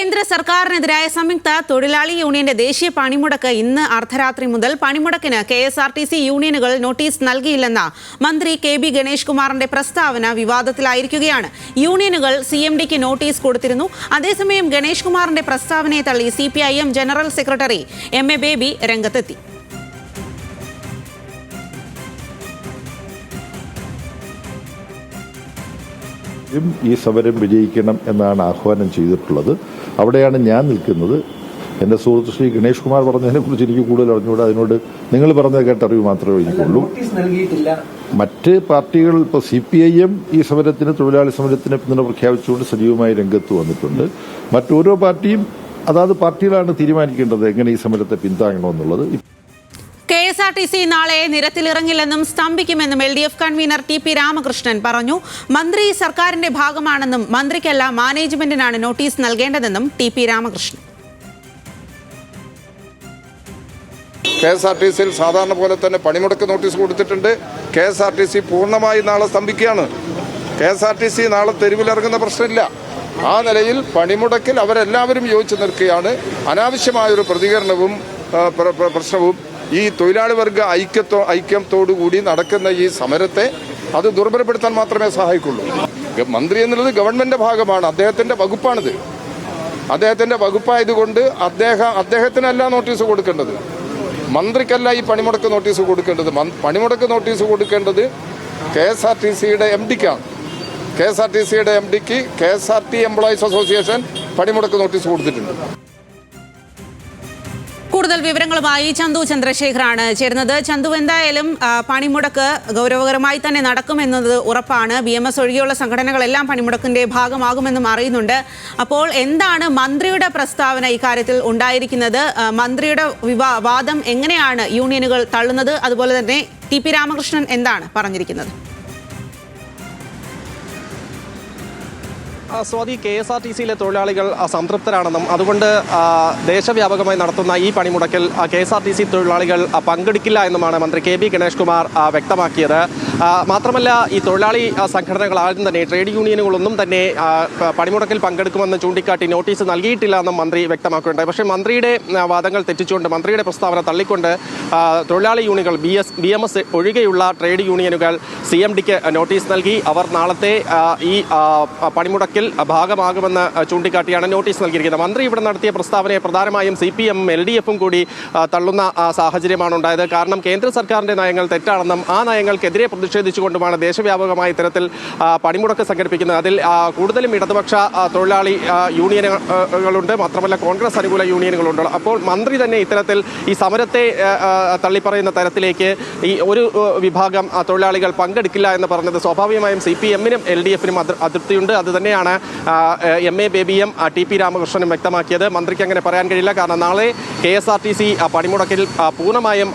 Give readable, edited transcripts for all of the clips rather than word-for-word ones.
കേന്ദ്ര സർക്കാരിനെതിരായ സംയുക്ത തൊഴിലാളി യൂണിയന്റെ ദേശീയ പണിമുടക്ക് ഇന്ന് അർദ്ധരാത്രി മുതൽ പണിമുടക്കിന് കെഎസ്ആർടിസി യൂണിയനുകൾ നോട്ടീസ് നൽകിയില്ലെന്ന മന്ത്രി കെ.ബി. ഗണേഷ് കുമാറിന്റെ പ്രസ്താവന വിവാദത്തിലായിരിക്കുകയാണ്. യൂണിയനുകൾ സിഎംഡിക്ക് നോട്ടീസ് കൊടുത്തിരുന്നു. അതേസമയം ഗണേഷ് കുമാറിന്റെ പ്രസ്താവനയെ തള്ളി CPIM general secretary MA. Baby രംഗത്തെത്തി. ഈ സമരം വിജയിക്കണം എന്നാണ് ആഹ്വാനം ചെയ്തിട്ടുള്ളത്. അവിടെയാണ് ഞാൻ നിൽക്കുന്നത്. എൻ്റെ സുഹൃത്ത് ശ്രീ ഗണേഷ് കുമാർ പറഞ്ഞതിനെ കുറിച്ച് എനിക്ക് കൂടുതൽ അറിഞ്ഞുകൂടാ. അതിനോട് നിങ്ങൾ പറഞ്ഞത് കേട്ടറിവ് മാത്രമേ എനിക്കുള്ളൂ. മറ്റ് പാർട്ടികൾ ഇപ്പോൾ CPIM ഈ സമരത്തിന്, തൊഴിലാളി സമരത്തിന് പിന്തുണ പ്രഖ്യാപിച്ചുകൊണ്ട് സജീവമായി രംഗത്ത് വന്നിട്ടുണ്ട്. മറ്റോരോ പാർട്ടിയും അതാത് പാർട്ടികളാണ് തീരുമാനിക്കേണ്ടത് എങ്ങനെ ഈ സമരത്തെ പിന്താങ്ങണമെന്നുള്ളത്. കെഎസ്ആർടിസി നാളെ നിരത്തിലിറങ്ങില്ലെന്നും സ്തംഭിക്കുമെന്നും LDF കൺവീനർ TP രാമകൃഷ്ണൻ പറഞ്ഞു. മന്ത്രി സർക്കാരിന്റെ ഭാഗമാണെന്നും മന്ത്രിക്കല്ല മാനേജ്മെന്റിനാണ് നോട്ടീസ് നൽകേണ്ടതെന്നും TP രാമകൃഷ്ണൻ. KSRTCയിൽ സാധാരണ പോലെ തന്നെ പണിമുടക്ക് നോട്ടീസ് കൊടുത്തിട്ടുണ്ട്. KSRTC പൂർണ്ണമായി നാളെ സ്തംഭിക്കുകയാണ്. KSRTC നാളെ തെരുവിലിറങ്ങുന്ന പ്രശ്നമില്ല. ആ നിലയിൽ പണിമുടക്കിൽ അവരെല്ലാവരും യോജിച്ചു നിൽക്കുകയാണ്. അനാവശ്യമായൊരു പ്രതികരണവും പ്രശ്നവും ഈ തൊഴിലാളി വർഗ ഐക്യത്തോടുകൂടി നടക്കുന്ന ഈ സമരത്തെ അത് ദുർബലപ്പെടുത്താൻ മാത്രമേ സഹായിക്കുള്ളൂ. മന്ത്രി എന്നുള്ളത് ഗവൺമെന്റിന്റെ ഭാഗമാണ്. അദ്ദേഹത്തിന്റെ വകുപ്പാണിത്. അദ്ദേഹത്തിന്റെ വകുപ്പായതുകൊണ്ട് അദ്ദേഹത്തിനല്ല നോട്ടീസ് കൊടുക്കേണ്ടത്, മന്ത്രിക്കല്ല ഈ പണിമുടക്ക് നോട്ടീസ് കൊടുക്കേണ്ടത്. പണിമുടക്ക് നോട്ടീസ് കൊടുക്കേണ്ടത് KSRTCയുടെ MDക്കാണ്. KSRTCയുടെ MDക്ക് KSRT എംപ്ലോയീസ് അസോസിയേഷൻ പണിമുടക്ക് നോട്ടീസ് കൊടുത്തിട്ടുണ്ട്. കൂടുതൽ വിവരങ്ങളുമായി ചന്തു ചന്ദ്രശേഖറാണ് ചേരുന്നത്. ചന്തു, എന്തായാലും പണിമുടക്ക് ഗൗരവകരമായി തന്നെ നടക്കുമെന്നത് ഉറപ്പാണ്. BMS ഒഴികെയുള്ള സംഘടനകളെല്ലാം പണിമുടക്കിന്റെ ഭാഗമാകുമെന്നും അറിയുന്നുണ്ട്. അപ്പോൾ എന്താണ് മന്ത്രിയുടെ പ്രസ്താവന ഇക്കാര്യത്തിൽ ഉണ്ടായിരിക്കുന്നത്? മന്ത്രിയുടെ വാദം എങ്ങനെയാണ് യൂണിയനുകൾ തള്ളുന്നത്? അതുപോലെ തന്നെ TP രാമകൃഷ്ണൻ എന്താണ് പറഞ്ഞിരിക്കുന്നത്? സ്വാതി, KSRTCയിലെ തൊഴിലാളികൾ സംതൃപ്തരാണെന്നും അതുകൊണ്ട് ദേശവ്യാപകമായി നടത്തുന്ന ഈ പണിമുടക്കിൽ KSRTC തൊഴിലാളികൾ പങ്കെടുക്കില്ല എന്നുമാണ് മന്ത്രി കെ.ബി. ഗണേഷ് കുമാർ വ്യക്തമാക്കിയത്. മാത്രമല്ല, ഈ തൊഴിലാളി സംഘടനകൾ ആരും തന്നെ, ട്രേഡ് യൂണിയനുകളൊന്നും തന്നെ പണിമുടക്കിൽ പങ്കെടുക്കുമെന്ന് ചൂണ്ടിക്കാട്ടി നോട്ടീസ് നൽകിയിട്ടില്ല എന്നും മന്ത്രി വ്യക്തമാക്കുകയുണ്ടായി. പക്ഷേ മന്ത്രിയുടെ വാദങ്ങൾ തെറ്റിച്ചുകൊണ്ട്, മന്ത്രിയുടെ പ്രസ്താവന തള്ളിക്കൊണ്ട് തൊഴിലാളി യൂണിയനുകൾ BMS ഒഴികെയുള്ള ട്രേഡ് യൂണിയനുകൾ CMDക്ക് നോട്ടീസ് നൽകി. അവർ നാളത്തെ ഈ പണിമുടക്കിൽ ഭാഗമാകുമെന്ന് ചൂണ്ടിക്കാട്ടിയാണ് നോട്ടീസ് നൽകിയിരിക്കുന്നത്. മന്ത്രി ഇവിടെ നടത്തിയ പ്രസ്താവനയെ പ്രധാനമായും CPM LDFും കൂടി തള്ളുന്ന സാഹചര്യമാണ് ഉണ്ടായത്. കാരണം കേന്ദ്ര സർക്കാരിന്റെ നയങ്ങൾ തെറ്റാണെന്നും ആ നയങ്ങൾക്കെതിരെ പ്രതിഷേധിച്ചുകൊണ്ടുമാണ് ദേശവ്യാപകമായ ഇത്തരത്തിൽ പണിമുടക്ക് സംഘടിപ്പിക്കുന്നത്. അതിൽ കൂടുതലും ഇടതുപക്ഷ തൊഴിലാളി യൂണിയനുകളുണ്ട്, മാത്രമല്ല കോൺഗ്രസ് അനുകൂല യൂണിയനുകളുണ്ട്. അപ്പോൾ മന്ത്രി തന്നെ ഇത്തരത്തിൽ ഈ സമരത്തെ തള്ളിപ്പറയുന്ന തരത്തിലേക്ക് ഈ ഒരു വിഭാഗം തൊഴിലാളികൾ പങ്കെടുക്കില്ല എന്ന് പറഞ്ഞത് സ്വാഭാവികമായും CPMനും LDFനും അതൃപ്തിയുണ്ട്. അതുതന്നെയാണ് M.A. ബേബിയും TP രാമകൃഷ്ണനും വ്യക്തമാക്കിയത്. മന്ത്രിക്ക് അങ്ങനെ പറയാൻ കഴിയില്ല. കാരണം നാളെ KSRTC പണിമുടക്കിൽ പൂർണ്ണമായും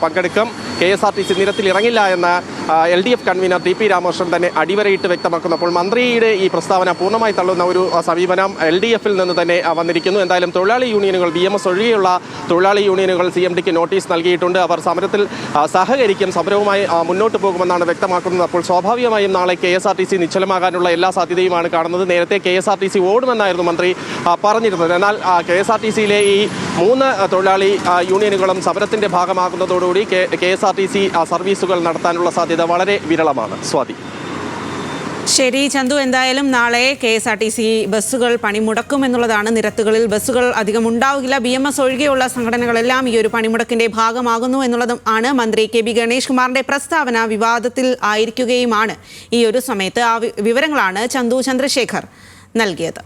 പങ്കെടുക്കും. KSRTC നിരത്തിൽ ഇറങ്ങില്ല എന്ന് LDF കൺവീനർ TP രാമകൃഷ്ണൻ തന്നെ അടിവരയിട്ട് വ്യക്തമാക്കുന്നു. മന്ത്രിയുടെ ഈ പ്രസ്താവന പൂർണ്ണമായി തള്ളുന്ന ഒരു സമീപനം LDFിൽ നിന്ന് തന്നെ വന്നിരിക്കുന്നു. എന്തായാലും തൊഴിലാളി യൂണിയനുകൾ, BMS ഒഴികെയുള്ള തൊഴിലാളി യൂണിയനുകൾ CMDക്ക് നോട്ടീസ് നൽകിയിട്ടുണ്ട്. അവർ സമരത്തിൽ സഹകരിക്കും, സമരവുമായി മുന്നോട്ട് പോകുമെന്നാണ് വ്യക്തമാക്കുന്നത്. അപ്പോൾ സ്വാഭാവികമായും നാളെ KSRTC നിശ്ചലമാകാനുള്ള എല്ലാ സാധ്യതയുമാണ് കാണുന്നത്. നേരത്തെ KSRTC ഓടുമെന്നായിരുന്നു മന്ത്രി പറഞ്ഞിരുന്നത്. എന്നാൽ KSRTCയിലെ ഈ 3 തൊഴിലാളി യൂണിയനുകളും സമരത്തിന്റെ ഭാഗമാകുന്നതോടുകൂടി KSRTC സർവീസുകൾ നടത്താനുള്ള സാധ്യത വളരെ വിരളമാണ്. സ്വാതി. ശരി ചന്തു, എന്തായാലും നാളെ KSRTC ബസ്സുകൾ പണിമുടക്കുമെന്നുള്ളതാണ്. നിരത്തുകളിൽ ബസ്സുകൾ അധികം ഉണ്ടാവില്ല. BMS ഒഴികെയുള്ള സംഘടനകളെല്ലാം ഈ ഒരു പണിമുടക്കിന്റെ ഭാഗമാകുന്നു എന്നുള്ളതും ആണ്. മന്ത്രി കെ.ബി. ഗണേഷ് കുമാറിന്റെ പ്രസ്താവന വിവാദത്തിൽ ആയിരിക്കുകയുമാണ് ഈ ഒരു സമയത്ത്. ആ വിവരങ്ങളാണ് ചന്തു ചന്ദ്രശേഖർ നൽകിയത്.